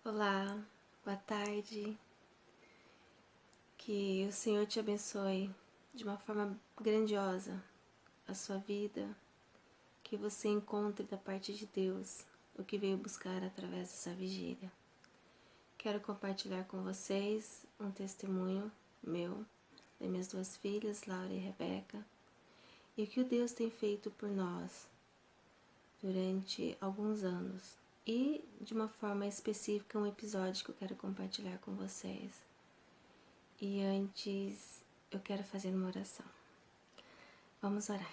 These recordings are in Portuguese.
Olá, boa tarde, que o Senhor te abençoe de uma forma grandiosa a sua vida, que você encontre da parte de Deus o que veio buscar através dessa vigília. Quero compartilhar com vocês um testemunho meu, das minhas duas filhas, Laura e Rebeca, e o que o Deus tem feito por nós durante alguns anos. E de uma forma específica, um episódio que eu quero compartilhar com vocês. E antes, eu quero fazer uma oração. Vamos orar.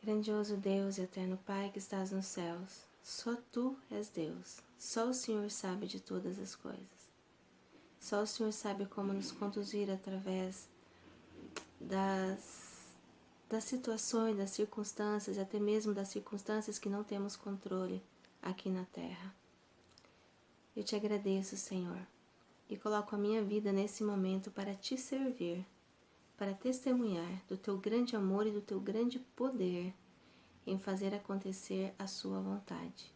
Grandioso Deus e eterno Pai que estás nos céus, só Tu és Deus. Só o Senhor sabe de todas as coisas. Só o Senhor sabe como nos conduzir através das situações, das circunstâncias, até mesmo das circunstâncias que não temos controle aqui na terra. Eu te agradeço, Senhor, e coloco a minha vida nesse momento para te servir, para testemunhar do teu grande amor e do teu grande poder em fazer acontecer a sua vontade.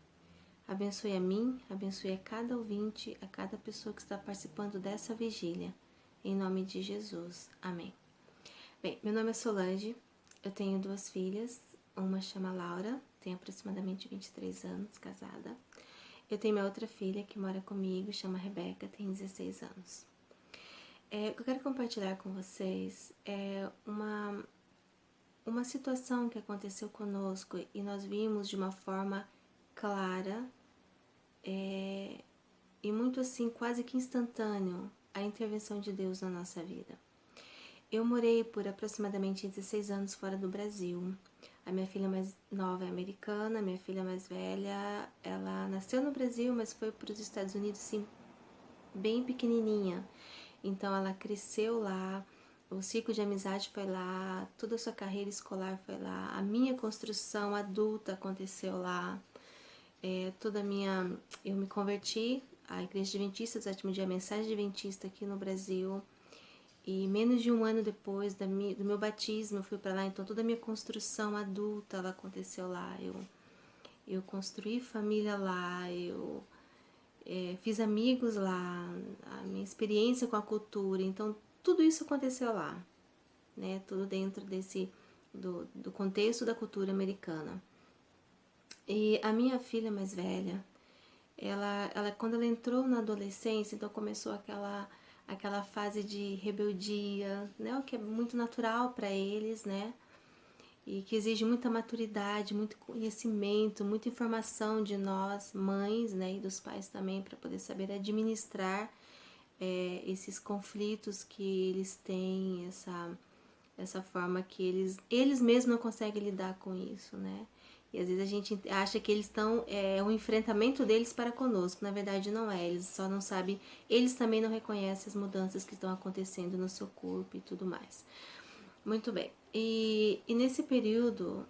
Abençoe a mim, abençoe a cada ouvinte, a cada pessoa que está participando dessa vigília. Em nome de Jesus. Amém. Bem, meu nome é Solange, eu tenho duas filhas, uma chama Laura, tem aproximadamente 23 anos, casada. Eu tenho minha outra filha que mora comigo, chama Rebeca, tem 16 anos. O que eu quero compartilhar com vocês é uma situação que aconteceu conosco e nós vimos de uma forma clara e muito assim, quase que instantâneo, a intervenção de Deus na nossa vida. Eu morei por aproximadamente 16 anos fora do Brasil. A minha filha mais nova é americana, a minha filha mais velha, ela nasceu no Brasil, mas foi para os Estados Unidos, sim, bem pequenininha. Então ela cresceu lá, o ciclo de amizade foi lá, toda a sua carreira escolar foi lá, a minha construção adulta aconteceu lá, eu me converti à Igreja Adventista do Sétimo Dia, a Mensagem Adventista aqui no Brasil, e menos de um ano depois do meu batismo eu fui para lá, então toda a minha construção adulta ela aconteceu lá, eu construí família lá, eu fiz amigos lá, a minha experiência com a cultura, então tudo isso aconteceu lá, né? Tudo dentro do contexto da cultura americana. E a minha filha mais velha, quando ela entrou na adolescência, então começou aquela fase de rebeldia, né? O que é muito natural para eles, né? E que exige muita maturidade, muito conhecimento, muita informação de nós, mães, né, e dos pais também, para poder saber administrar esses conflitos que eles têm, essa forma que eles mesmos não conseguem lidar com isso, né? E às vezes a gente acha que eles estão, o enfrentamento deles para conosco, na verdade não é, eles só não sabem, eles também não reconhecem as mudanças que estão acontecendo no seu corpo e tudo mais. Muito bem. E nesse período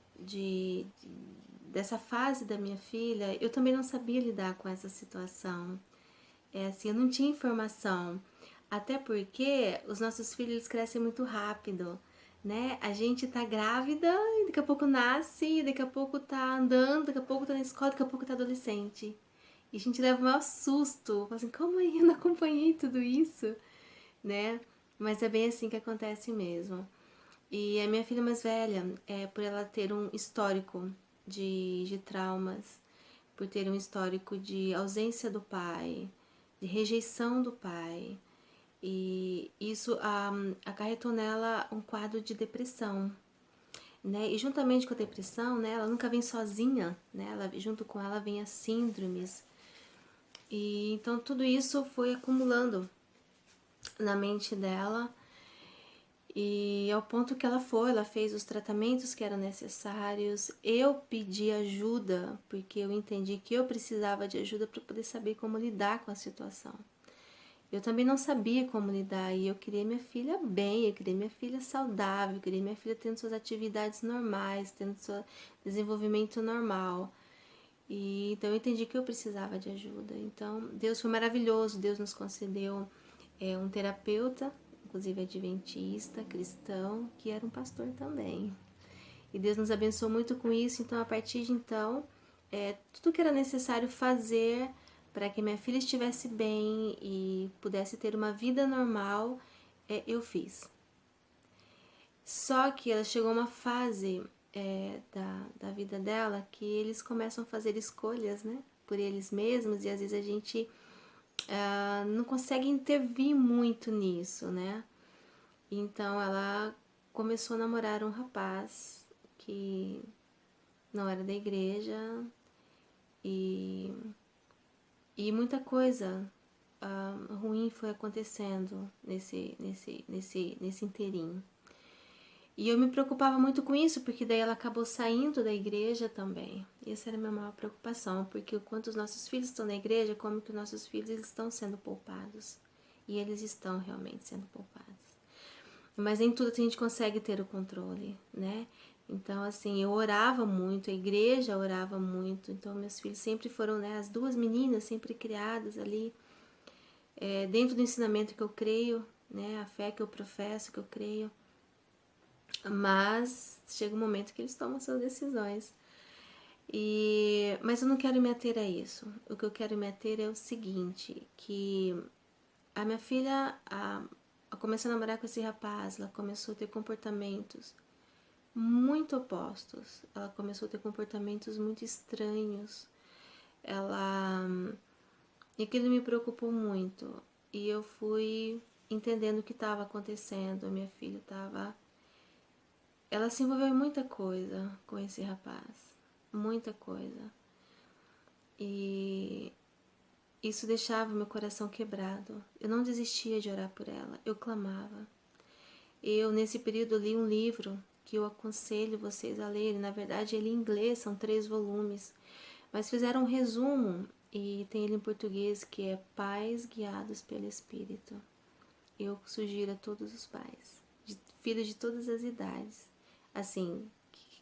dessa fase da minha filha, eu também não sabia lidar com essa situação. Assim, eu não tinha informação. Até porque os nossos filhos eles crescem muito rápido, né? A gente tá grávida e daqui a pouco nasce, daqui a pouco tá andando, daqui a pouco tá na escola, daqui a pouco tá adolescente. E a gente leva o maior susto. Fala assim, como aí eu não acompanhei tudo isso, né? Mas é bem assim que acontece mesmo. E a minha filha mais velha, por ela ter um histórico de traumas, por ter um histórico de ausência do pai, de rejeição do pai, e isso acarretou nela um quadro de depressão, né? E juntamente com a depressão, né, ela nunca vem sozinha, né? Junto com ela vem as síndromes. E então tudo isso foi acumulando na mente dela. E ao ponto que ela fez os tratamentos que eram necessários. Eu pedi ajuda, porque eu entendi que eu precisava de ajuda para poder saber como lidar com a situação. Eu também não sabia como lidar e eu queria minha filha bem, eu queria minha filha saudável, eu queria minha filha tendo suas atividades normais, tendo seu desenvolvimento normal. E então eu entendi que eu precisava de ajuda. Então Deus foi maravilhoso, Deus nos concedeu um terapeuta, inclusive adventista, cristão, que era um pastor também. E Deus nos abençoou muito com isso, então a partir de então, tudo que era necessário fazer para que minha filha estivesse bem e pudesse ter uma vida normal, eu fiz. Só que ela chegou a uma fase da vida dela que eles começam a fazer escolhas, né, por eles mesmos, e às vezes a gente não consegue intervir muito nisso, né? Então ela começou a namorar um rapaz que não era da igreja e muita coisa ruim foi acontecendo nesse inteirinho. E eu me preocupava muito com isso, porque daí ela acabou saindo da igreja também. E essa era a minha maior preocupação, porque enquanto os nossos filhos estão na igreja, como que os nossos filhos eles estão sendo poupados. E eles estão realmente sendo poupados. Mas nem tudo a gente consegue ter o controle, né? Então, assim, eu orava muito, a igreja orava muito. Então, meus filhos sempre foram, né? As duas meninas sempre criadas ali, dentro do ensinamento que eu creio, né? A fé que eu professo, que eu creio. Mas chega um momento que eles tomam suas decisões. Mas eu não quero me ater a isso. O que eu quero me ater é o seguinte, que a minha filha começou a namorar com esse rapaz, ela começou a ter comportamentos muito opostos. Ela começou a ter comportamentos muito estranhos. E aquilo me preocupou muito. E eu fui entendendo o que estava acontecendo. A minha filha ela se envolveu em muita coisa com esse rapaz. Muita coisa. E isso deixava meu coração quebrado. Eu não desistia de orar por ela. Eu clamava. Eu, nesse período, li um livro que eu aconselho vocês a lerem. Na verdade, ele em inglês, são 3 volumes. Mas fizeram um resumo e tem ele em português, que é Pais Guiados pelo Espírito. Eu sugiro a todos os pais, filhos de todas as idades, assim,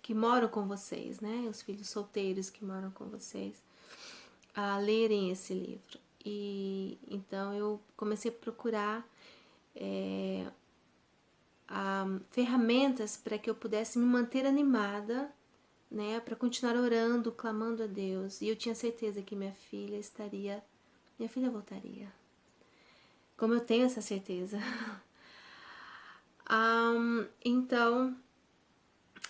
que moram com vocês, né? Os filhos solteiros que moram com vocês, a lerem esse livro. E então eu comecei a procurar ferramentas para que eu pudesse me manter animada, né? Para continuar orando, clamando a Deus. E eu tinha certeza que minha filha voltaria. Como eu tenho essa certeza. Então,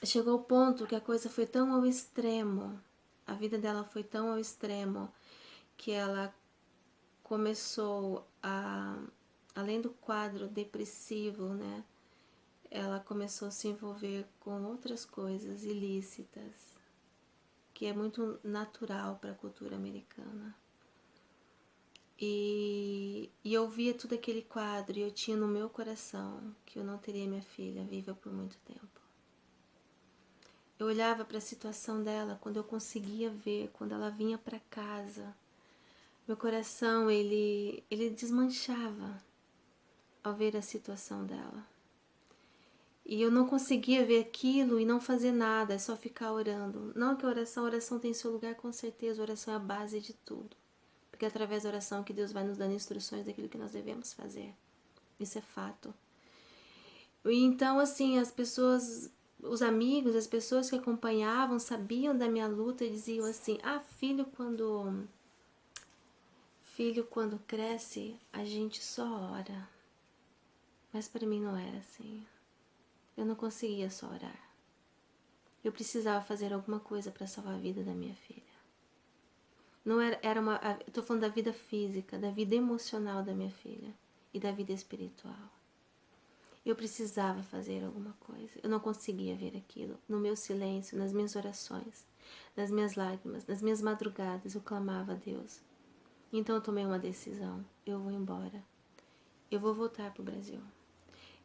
chegou o ponto que a coisa foi tão ao extremo, a vida dela foi tão ao extremo, que ela começou além do quadro depressivo, né? Ela começou a se envolver com outras coisas ilícitas, que é muito natural para a cultura americana. E eu via tudo aquele quadro e eu tinha no meu coração que eu não teria minha filha viva por muito tempo. Eu olhava para a situação dela quando eu conseguia ver, quando ela vinha para casa. Meu coração, ele desmanchava ao ver a situação dela. E eu não conseguia ver aquilo e não fazer nada, é só ficar orando. Não que a oração tem seu lugar, com certeza, a oração é a base de tudo. Porque é através da oração que Deus vai nos dando instruções daquilo que nós devemos fazer. Isso é fato. E então, assim, as pessoas, os amigos, as pessoas que acompanhavam, sabiam da minha luta e diziam assim, filho quando cresce, a gente só ora. Mas para mim não era assim. Eu não conseguia só orar. Eu precisava fazer alguma coisa para salvar a vida da minha filha. Não era uma, eu tô falando da vida física, da vida emocional da minha filha e da vida espiritual. Eu precisava fazer alguma coisa. Eu não conseguia ver aquilo. No meu silêncio, nas minhas orações, nas minhas lágrimas, nas minhas madrugadas, eu clamava a Deus. Então eu tomei uma decisão. Eu vou embora. Eu vou voltar para o Brasil.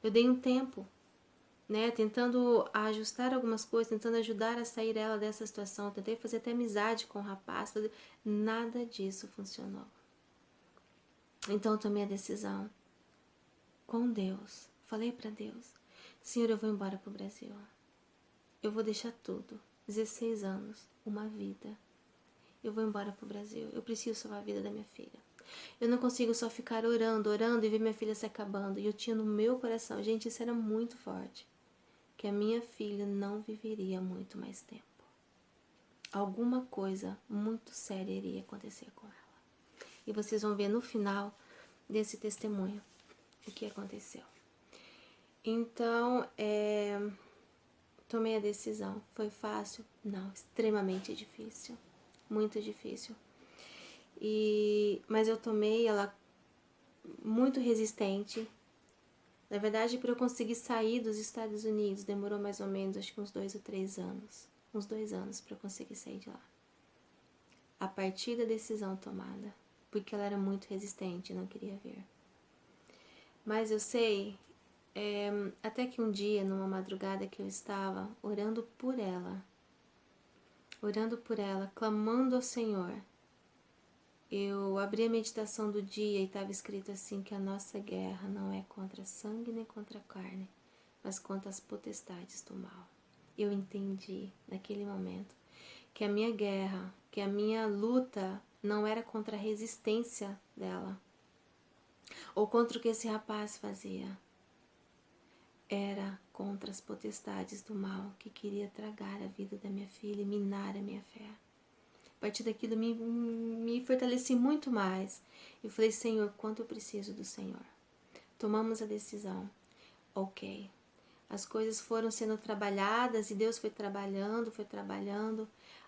Eu dei um tempo, né, tentando ajustar algumas coisas, tentando ajudar a sair ela dessa situação. Tentei fazer até amizade com o rapaz. Nada disso funcionou. Então eu tomei a decisão com Deus. Falei para Deus, Senhor, eu vou embora para o Brasil. Eu vou deixar tudo. 16 anos, uma vida. Eu vou embora para o Brasil. Eu preciso salvar a vida da minha filha. Eu não consigo só ficar orando e ver minha filha se acabando. E eu tinha no meu coração, gente, isso era muito forte, que a minha filha não viveria muito mais tempo. Alguma coisa muito séria iria acontecer com ela. E vocês vão ver no final desse testemunho o que aconteceu. Então, tomei a decisão. Foi fácil? Não, extremamente difícil. Muito difícil. Mas eu tomei ela muito resistente. Na verdade, para eu conseguir sair dos Estados Unidos, demorou mais ou menos, acho que uns 2 ou 3 anos. Uns 2 anos para eu conseguir sair de lá. A partir da decisão tomada. Porque ela era muito resistente, não queria ver. Mas eu sei, até que um dia, numa madrugada que eu estava orando por ela, clamando ao Senhor, eu abri a meditação do dia e estava escrito assim que a nossa guerra não é contra sangue nem contra carne, mas contra as potestades do mal. Eu entendi naquele momento que a minha guerra, que a minha luta não era contra a resistência dela, ou contra o que esse rapaz fazia. Era contra as potestades do mal que queria tragar a vida da minha filha e minar a minha fé. A partir daquilo me fortaleci muito mais. Eu falei, Senhor, quanto eu preciso do Senhor. Tomamos a decisão. Ok. As coisas foram sendo trabalhadas e Deus foi trabalhando.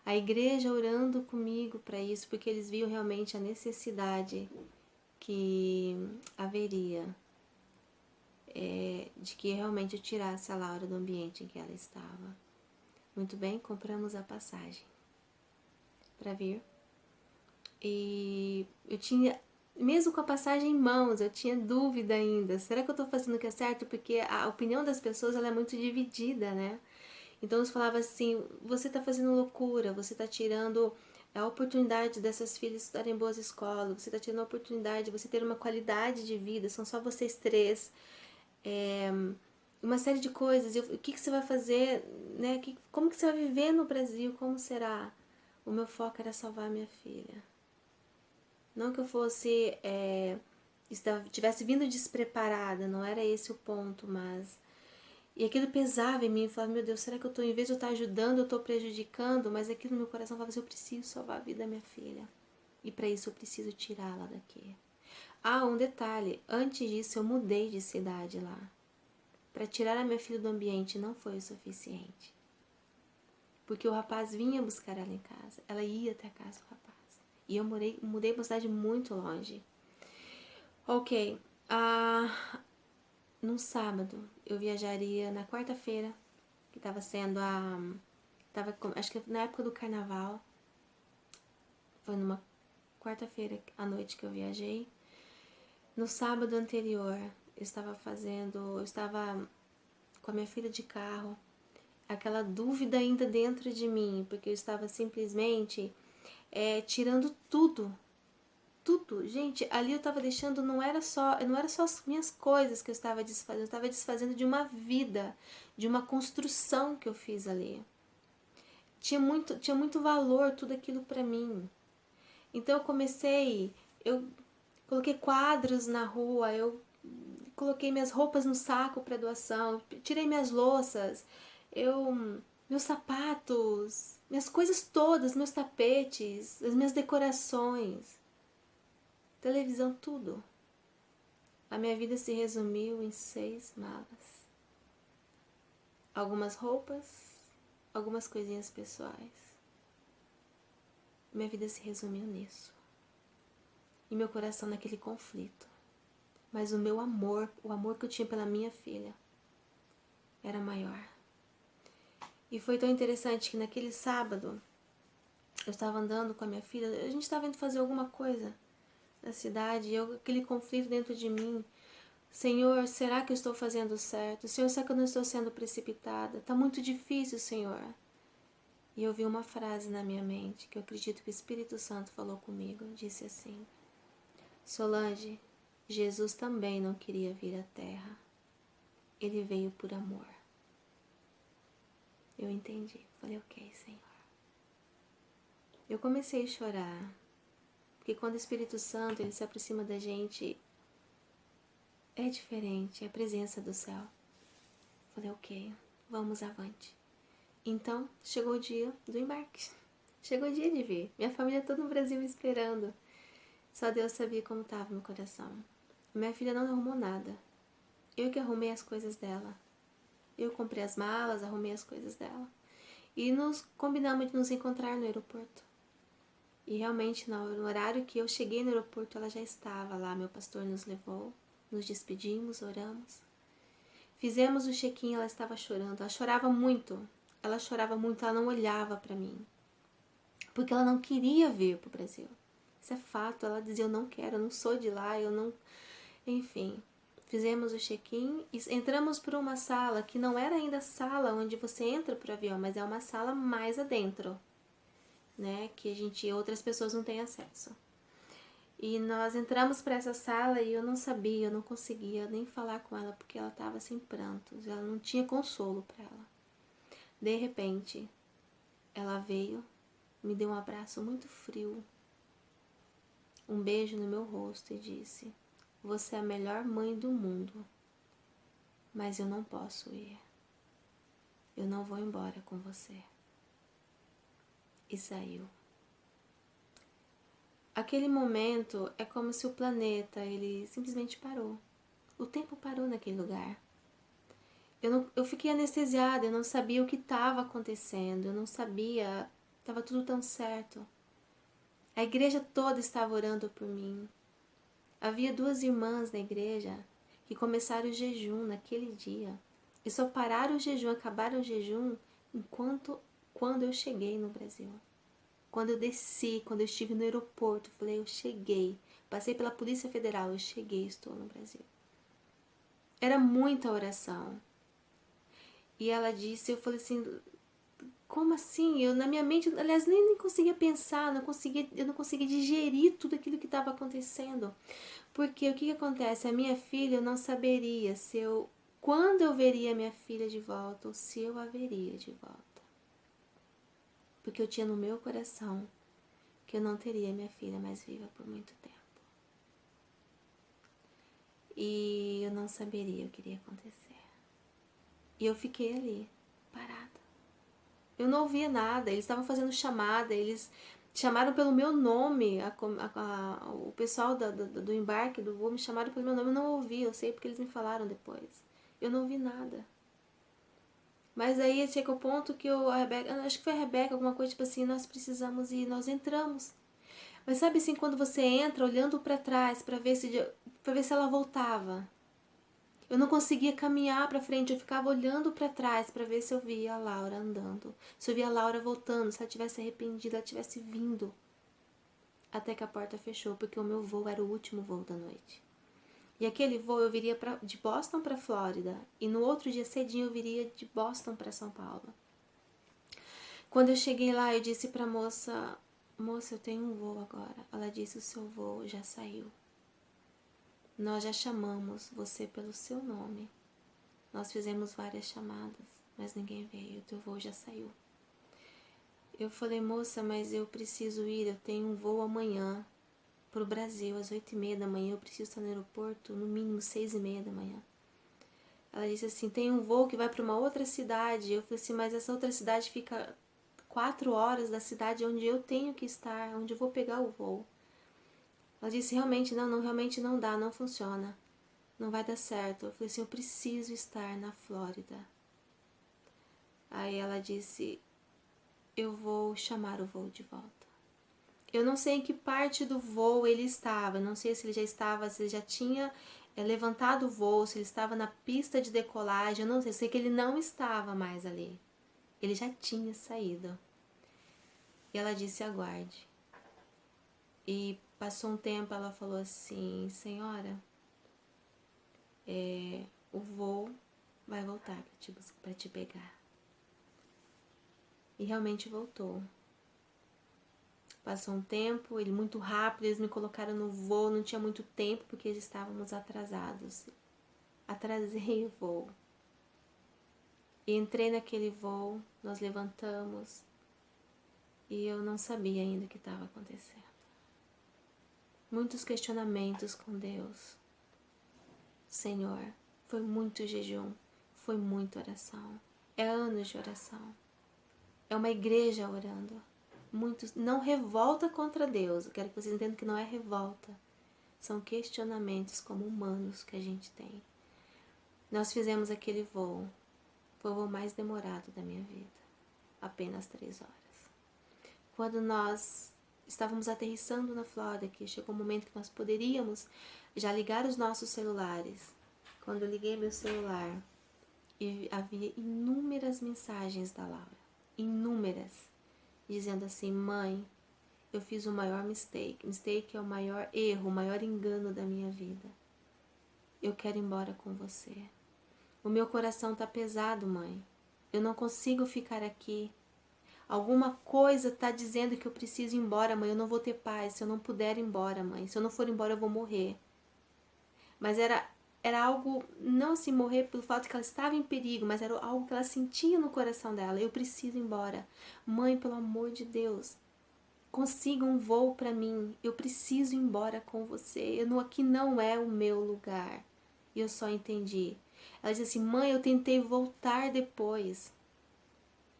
A igreja orando comigo para isso, porque eles viam realmente a necessidade que haveria de que realmente eu tirasse a Laura do ambiente em que ela estava. Muito bem, compramos a passagem para vir. E eu tinha, mesmo com a passagem em mãos, eu tinha dúvida ainda. Será que eu estou fazendo o que é certo? Porque a opinião das pessoas ela é muito dividida, né? Então eles falavam assim, você está fazendo loucura, você está tirando a oportunidade dessas filhas estudarem em boas escolas, você está tirando a oportunidade de você ter uma qualidade de vida, são só vocês três. Uma série de coisas, o que você vai fazer, né? Como que você vai viver no Brasil, como será? O meu foco era salvar minha filha. Não que eu fosse, tivesse vindo despreparada, não era esse o ponto, mas... E aquilo pesava em mim, eu falava, meu Deus, será que eu tô, em vez de eu estar ajudando, eu estou prejudicando? Mas aquilo no meu coração falava assim, eu preciso salvar a vida da minha filha. E para isso eu preciso tirá-la daqui. Ah, um detalhe, antes disso eu mudei de cidade lá. Para tirar a minha filha do ambiente não foi o suficiente. Porque o rapaz vinha buscar ela em casa, ela ia até a casa do rapaz. E eu mudei para uma cidade muito longe. Ok, num sábado eu viajaria na quarta-feira, que estava sendo acho que na época do carnaval. Foi numa quarta-feira à noite que eu viajei. No sábado anterior, eu estava com a minha filha de carro, aquela dúvida ainda dentro de mim, porque eu estava simplesmente tirando tudo. Gente, ali eu estava deixando, não era só as minhas coisas que eu estava desfazendo de uma vida, de uma construção que eu fiz ali. Tinha muito valor tudo aquilo para mim. Então eu coloquei quadros na rua, eu coloquei minhas roupas no saco para doação, tirei minhas louças, meus sapatos, minhas coisas todas, meus tapetes, as minhas decorações, televisão, tudo. A minha vida se resumiu em 6 malas. Algumas roupas, algumas coisinhas pessoais. Minha vida se resumiu nisso. E meu coração naquele conflito. Mas o meu amor, o amor que eu tinha pela minha filha, era maior. E foi tão interessante que naquele sábado, eu estava andando com a minha filha, a gente estava indo fazer alguma coisa na cidade, e aquele conflito dentro de mim. Senhor, será que eu estou fazendo certo? Senhor, será que eu não estou sendo precipitada? Está muito difícil, Senhor. E eu vi uma frase na minha mente, que eu acredito que o Espírito Santo falou comigo, disse assim, Solange, Jesus também não queria vir à Terra. Ele veio por amor. Eu entendi. Falei, ok, Senhor. Eu comecei a chorar. Porque quando o Espírito Santo ele se aproxima da gente, é diferente. É a presença do céu. Falei, ok, vamos avante. Então, chegou o dia do embarque. Chegou o dia de vir. Minha família toda no Brasil me esperando. Só Deus sabia como estava meu coração. Minha filha não arrumou nada. Eu que arrumei as coisas dela. Eu comprei as malas, arrumei as coisas dela. E nos combinamos de nos encontrar no aeroporto. E realmente, no horário que eu cheguei no aeroporto, ela já estava lá. Meu pastor nos levou, nos despedimos, oramos. Fizemos o check-in, ela estava chorando. Ela chorava muito. Ela não olhava para mim. Porque ela não queria vir para o Brasil. Isso é fato. Ela dizia, eu não quero, eu não sou de lá, eu não... Enfim, fizemos o check-in e entramos por uma sala que não era ainda a sala onde você entra para o avião, mas é uma sala mais adentro, né? Que outras pessoas não têm acesso. E nós entramos para essa sala e eu não sabia, eu não conseguia nem falar com ela porque ela estava sem prantos, ela não tinha consolo para ela. De repente, ela veio, me deu um abraço muito frio, um beijo no meu rosto e disse: você é a melhor mãe do mundo, mas eu não posso ir. Eu não vou embora com você. E saiu. Aquele momento é como se o planeta, ele simplesmente parou. O tempo parou naquele lugar. Eu fiquei anestesiada, eu não sabia o que estava acontecendo, eu não sabia, estava tudo tão certo. A igreja toda estava orando por mim. Havia 2 irmãs na igreja que começaram o jejum naquele dia. E só pararam o jejum, acabaram o jejum quando eu cheguei no Brasil. Quando eu desci, quando eu estive no aeroporto, eu falei, eu cheguei. Passei pela Polícia Federal, eu cheguei, estou no Brasil. Era muita oração. E ela disse, eu falei assim, como assim? Eu na minha mente, aliás, nem conseguia pensar, eu não conseguia digerir tudo aquilo que estava acontecendo. Porque o que acontece? A minha filha, eu não saberia quando eu veria minha filha de volta ou se eu a veria de volta. Porque eu tinha no meu coração que eu não teria minha filha mais viva por muito tempo. E eu não saberia o que iria acontecer. E eu fiquei ali, parada. Eu não ouvia nada, eles estavam fazendo chamada, eles chamaram pelo meu nome, o pessoal do embarque, do voo, me chamaram pelo meu nome, eu não ouvi, eu sei porque eles me falaram depois. Eu não ouvi nada. Mas aí chega o ponto que a Rebeca, acho que foi a Rebeca, alguma coisa tipo assim, nós precisamos ir, nós entramos. Mas sabe assim, quando você entra olhando para trás para ver se ela voltava. Eu não conseguia caminhar para frente, eu ficava olhando para trás para ver se eu via a Laura andando, se eu via a Laura voltando, se ela tivesse arrependida, ela tivesse vindo. Até que a porta fechou, porque o meu voo era o último voo da noite. E aquele voo eu viria de Boston para Flórida, e no outro dia cedinho eu viria de Boston para São Paulo. Quando eu cheguei lá, eu disse para a moça, eu tenho um voo agora. Ela disse, o seu voo já saiu. Nós já chamamos você pelo seu nome. Nós fizemos várias chamadas, mas ninguém veio, o teu voo já saiu. Eu falei, moça, mas eu preciso ir, eu tenho um voo amanhã para o Brasil, às 8h30 da manhã, eu preciso estar no aeroporto, no mínimo 6h30 da manhã. Ela disse assim, tem um voo que vai para uma outra cidade. Eu falei assim, mas essa outra cidade fica 4 horas da cidade onde eu tenho que estar, onde eu vou pegar o voo. Ela disse, realmente não dá, não funciona. Não vai dar certo. Eu falei assim, eu preciso estar na Flórida. Aí ela disse, eu vou chamar o voo de volta. Eu não sei em que parte do voo ele estava, não sei se ele já estava, se ele já tinha levantado o voo, se ele estava na pista de decolagem, eu não sei que ele não estava mais ali. Ele já tinha saído. E ela disse, aguarde. E passou um tempo, ela falou assim, senhora, o voo vai voltar para te pegar. E realmente voltou. Passou um tempo, ele muito rápido, eles me colocaram no voo, não tinha muito tempo porque estávamos atrasados. Atrasei o voo. E entrei naquele voo, nós levantamos e eu não sabia ainda o que estava acontecendo. Muitos questionamentos com Deus. Senhor, foi muito jejum, foi muita oração. É anos de oração. É uma igreja orando. Muitos, não revolta contra Deus, eu quero que vocês entendam que não é revolta. São questionamentos como humanos que a gente tem. Nós fizemos aquele voo. Foi o voo mais demorado da minha vida. Apenas 3 horas. Quando nós estávamos aterrissando na Flórida, que chegou o momento que nós poderíamos já ligar os nossos celulares. Quando eu liguei meu celular, e havia inúmeras mensagens da Laura. Inúmeras. Dizendo assim, mãe, eu fiz o maior mistake. Mistake é o maior erro, o maior engano da minha vida. Eu quero ir embora com você. O meu coração tá pesado, mãe. Eu não consigo ficar aqui. Alguma coisa tá dizendo que eu preciso ir embora, mãe. Eu não vou ter paz se eu não puder ir embora, mãe. Se eu não for embora, eu vou morrer. Mas era algo, não assim, morrer pelo fato de que ela estava em perigo, mas era algo que ela sentia no coração dela. Eu preciso ir embora. Mãe, pelo amor de Deus, consiga um voo para mim. Eu preciso ir embora com você. Aqui não é o meu lugar. E eu só entendi. Ela disse assim, mãe, eu tentei voltar depois.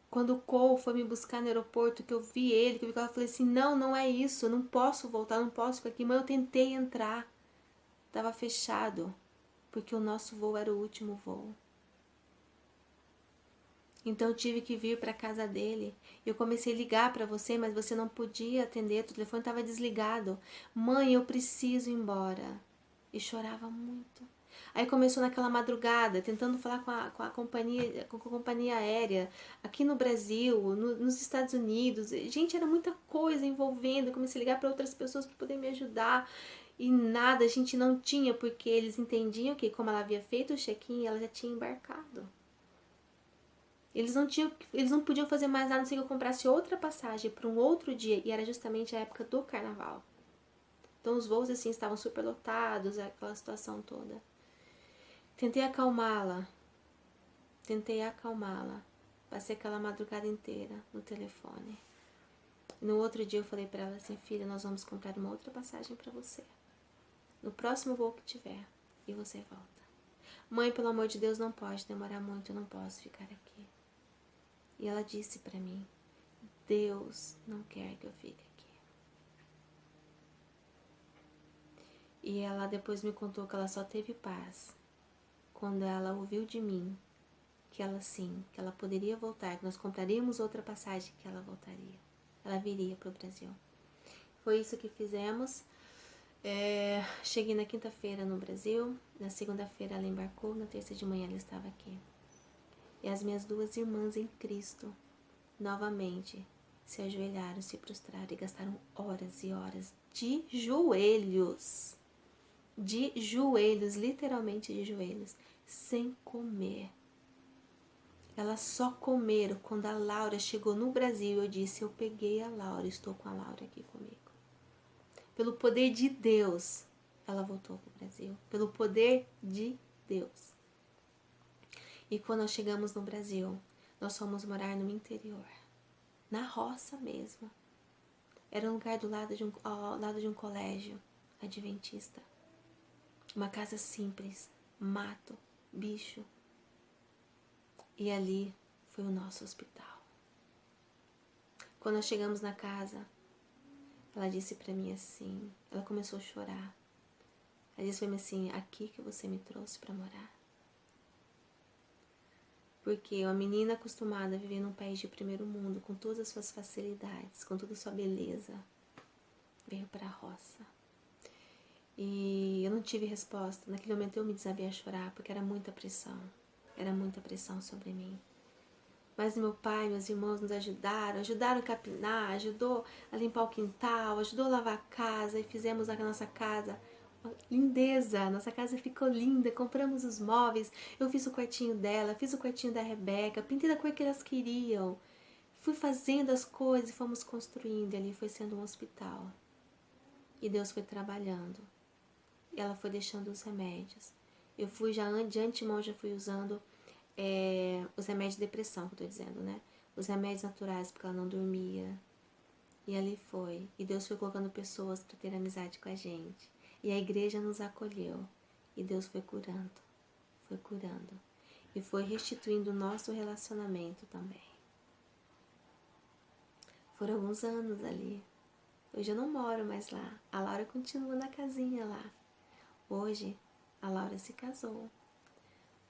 Quando o Cole foi me buscar no aeroporto, que eu vi ele, que eu vi ela, eu falei assim, não, não é isso, eu não posso voltar, não posso ficar aqui. Mãe, eu tentei entrar, estava fechado, porque o nosso voo era o último voo. Então eu tive que vir para casa dele. Eu comecei a ligar para você, mas você não podia atender, o telefone estava desligado. Mãe, eu preciso ir embora. E chorava muito. Aí começou naquela madrugada, tentando falar com a companhia aérea, aqui no Brasil, nos Estados Unidos. Gente, era muita coisa envolvendo. Eu comecei a ligar para outras pessoas para poder me ajudar. E nada, a gente não tinha, porque eles entendiam que, como ela havia feito o check-in, ela já tinha embarcado. Eles não podiam fazer mais nada, a não ser que eu comprasse outra passagem para um outro dia. E era justamente a época do carnaval. Então os voos assim estavam super lotados, aquela situação toda. Tentei acalmá-la. Passei aquela madrugada inteira no telefone. No outro dia eu falei para ela assim, filha, nós vamos comprar uma outra passagem para você. No próximo voo que tiver. E você volta. Mãe, pelo amor de Deus, não pode demorar muito, eu não posso ficar aqui. E ela disse para mim, Deus não quer que eu fique aqui. E ela depois me contou que ela só teve paz quando ela ouviu de mim que ela sim, que ela poderia voltar, que nós compraríamos outra passagem, que ela voltaria. Ela viria para o Brasil. Foi isso que fizemos. Cheguei na quinta-feira no Brasil, na segunda-feira ela embarcou, na terça de manhã ela estava aqui. E as minhas 2 irmãs em Cristo, novamente, se ajoelharam, se prostraram e gastaram horas e horas de joelhos. De joelhos, literalmente de joelhos, sem comer. Elas só comeram quando a Laura chegou no Brasil. Eu disse, eu peguei a Laura, estou com a Laura aqui comigo. Pelo poder de Deus, ela voltou para o Brasil. Pelo poder de Deus. E quando nós chegamos no Brasil, nós fomos morar no interior. Na roça mesmo. Era um lugar ao lado de um colégio adventista. Uma casa simples, mato, bicho. E ali foi o nosso hospital. Quando nós chegamos na casa, ela disse pra mim assim, ela começou a chorar. Ela disse pra mim assim, aqui que você me trouxe pra morar. Porque uma menina acostumada a viver num país de primeiro mundo, com todas as suas facilidades, com toda a sua beleza, veio pra roça. E eu não tive resposta. Naquele momento eu me desabei a chorar, porque era muita pressão. Era muita pressão sobre mim. Mas meu pai, meus irmãos nos ajudaram a capinar, ajudou a limpar o quintal, ajudou a lavar a casa e fizemos a nossa casa uma lindeza. Nossa casa ficou linda, compramos os móveis, eu fiz o quartinho dela, fiz o quartinho da Rebeca, pintei da cor que elas queriam. Fui fazendo as coisas e fomos construindo, e ali foi sendo um hospital. E Deus foi trabalhando. E ela foi deixando os remédios. Eu fui já de antemão, já fui usando os remédios de depressão, que eu tô dizendo, né? Os remédios naturais, porque ela não dormia. E ali foi. E Deus foi colocando pessoas para ter amizade com a gente. E a igreja nos acolheu. E Deus foi curando. Foi curando. E foi restituindo o nosso relacionamento também. Foram alguns anos ali. Hoje eu não moro mais lá. A Laura continua na casinha lá. Hoje a Laura se casou.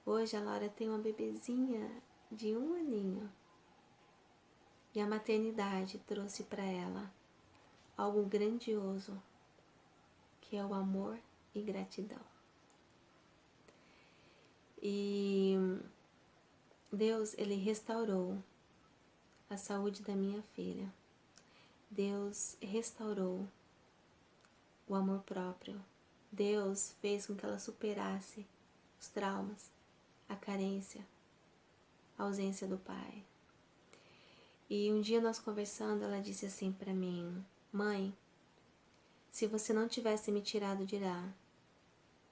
Hoje a Laura tem uma bebezinha de 1 aninho. E a maternidade trouxe para ela algo grandioso, que é o amor e gratidão. E Deus, Ele restaurou a saúde da minha filha. Deus restaurou o amor próprio. Deus fez com que ela superasse os traumas, a carência, a ausência do pai. E um dia nós conversando, ela disse assim para mim: mãe, se você não tivesse me tirado de lá,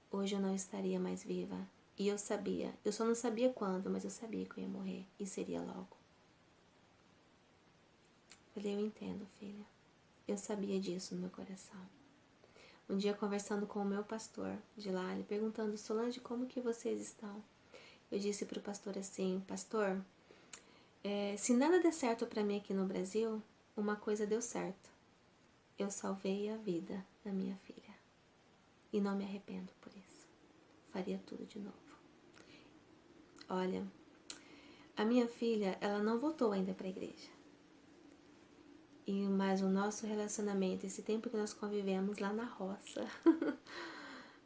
hoje eu não estaria mais viva. E eu sabia, eu só não sabia quando, mas eu sabia que eu ia morrer e seria logo. Falei, eu entendo, filha. Eu sabia disso no meu coração. Um dia conversando com o meu pastor de lá, ele perguntando: Solange, como que vocês estão? Eu disse para o pastor assim: pastor, se nada der certo para mim aqui no Brasil, uma coisa deu certo. Eu salvei a vida da minha filha. E não me arrependo por isso. Faria tudo de novo. Olha, a minha filha, ela não voltou ainda para a igreja. Mas o nosso relacionamento, esse tempo que nós convivemos lá na roça,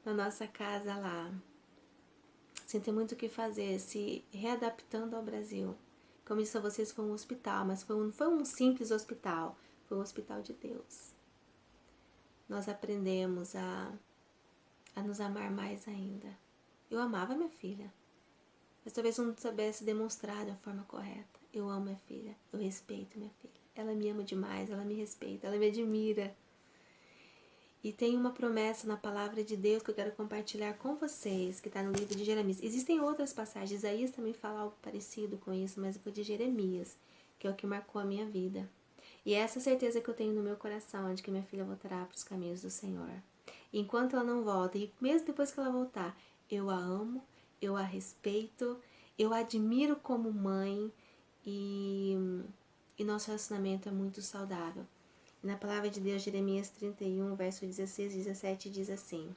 na nossa casa lá, sem ter muito o que fazer, se readaptando ao Brasil. Como disse a vocês, foi um hospital, mas não foi um simples hospital, foi um hospital de Deus. Nós aprendemos a nos amar mais ainda. Eu amava minha filha, mas talvez não soubesse demonstrar da forma correta. Eu amo minha filha, eu respeito minha filha. Ela me ama demais, ela me respeita, ela me admira. E tem uma promessa na palavra de Deus que eu quero compartilhar com vocês, que está no livro de Jeremias. Existem outras passagens, Isaías também fala algo parecido com isso, mas foi de Jeremias, que é o que marcou a minha vida. E é essa certeza que eu tenho no meu coração, de que minha filha voltará para os caminhos do Senhor. E enquanto ela não volta, e mesmo depois que ela voltar, eu a amo, eu a respeito, eu a admiro como mãe e nosso relacionamento é muito saudável. Na palavra de Deus, Jeremias 31, verso 16 e 17, diz assim: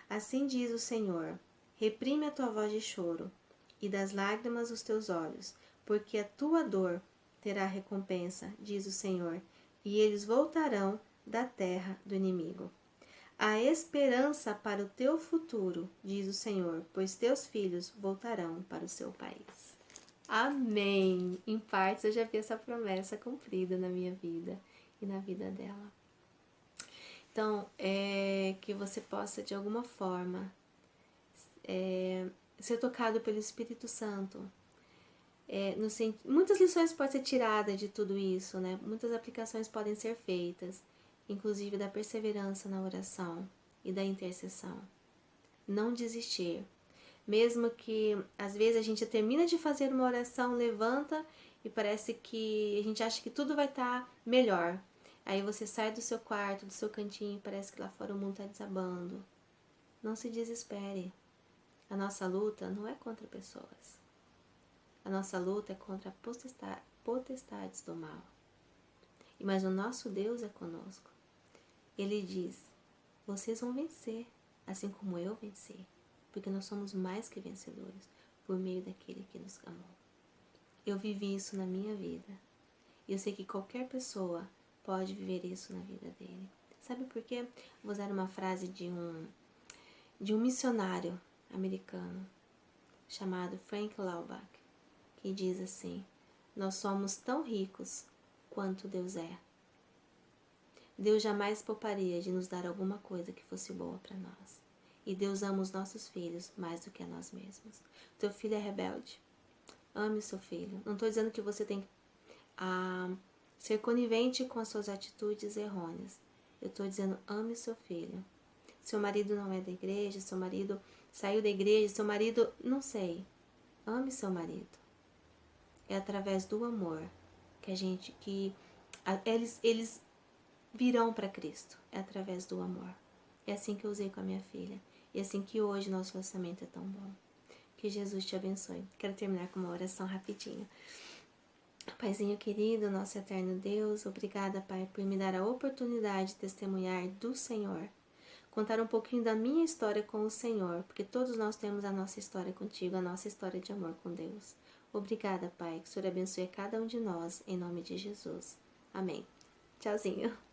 assim diz o Senhor, reprime a tua voz de choro e das lágrimas os teus olhos, porque a tua dor terá recompensa, diz o Senhor, e eles voltarão da terra do inimigo. Há esperança para o teu futuro, diz o Senhor, pois teus filhos voltarão para o seu país. Amém! Em partes eu já vi essa promessa cumprida na minha vida e na vida dela. Então, que você possa de alguma forma ser tocado pelo Espírito Santo. Muitas lições podem ser tiradas de tudo isso, né? Muitas aplicações podem ser feitas, inclusive da perseverança na oração e da intercessão. Não desistir. Mesmo que às vezes a gente termina de fazer uma oração, levanta e parece que a gente acha que tudo vai estar melhor. Aí você sai do seu quarto, do seu cantinho e parece que lá fora o mundo está desabando. Não se desespere. A nossa luta não é contra pessoas. A nossa luta é contra potestades do mal. Mas o nosso Deus é conosco. Ele diz, vocês vão vencer, assim como eu venci. Porque nós somos mais que vencedores por meio daquele que nos amou. Eu vivi isso na minha vida. E eu sei que qualquer pessoa pode viver isso na vida dele. Sabe por quê? Vou usar uma frase de um missionário americano chamado Frank Laubach, que diz assim: nós somos tão ricos quanto Deus é. Deus jamais pouparia de nos dar alguma coisa que fosse boa para nós. E Deus ama os nossos filhos mais do que a nós mesmos. Teu filho é rebelde? Ame o seu filho. Não estou dizendo que você tem que ser conivente com as suas atitudes errôneas. Eu estou dizendo, ame o seu filho. Seu marido não é da igreja, seu marido saiu da igreja, seu marido, não sei. Ame seu marido. É através do amor que eles virão para Cristo. É através do amor. É assim que eu usei com a minha filha. E é assim que hoje nosso relacionamento é tão bom. Que Jesus te abençoe. Quero terminar com uma oração rapidinho. Paizinho querido, nosso eterno Deus, obrigada, Pai, por me dar a oportunidade de testemunhar do Senhor. Contar um pouquinho da minha história com o Senhor, porque todos nós temos a nossa história contigo, a nossa história de amor com Deus. Obrigada, Pai, que o Senhor abençoe cada um de nós, em nome de Jesus. Amém. Tchauzinho.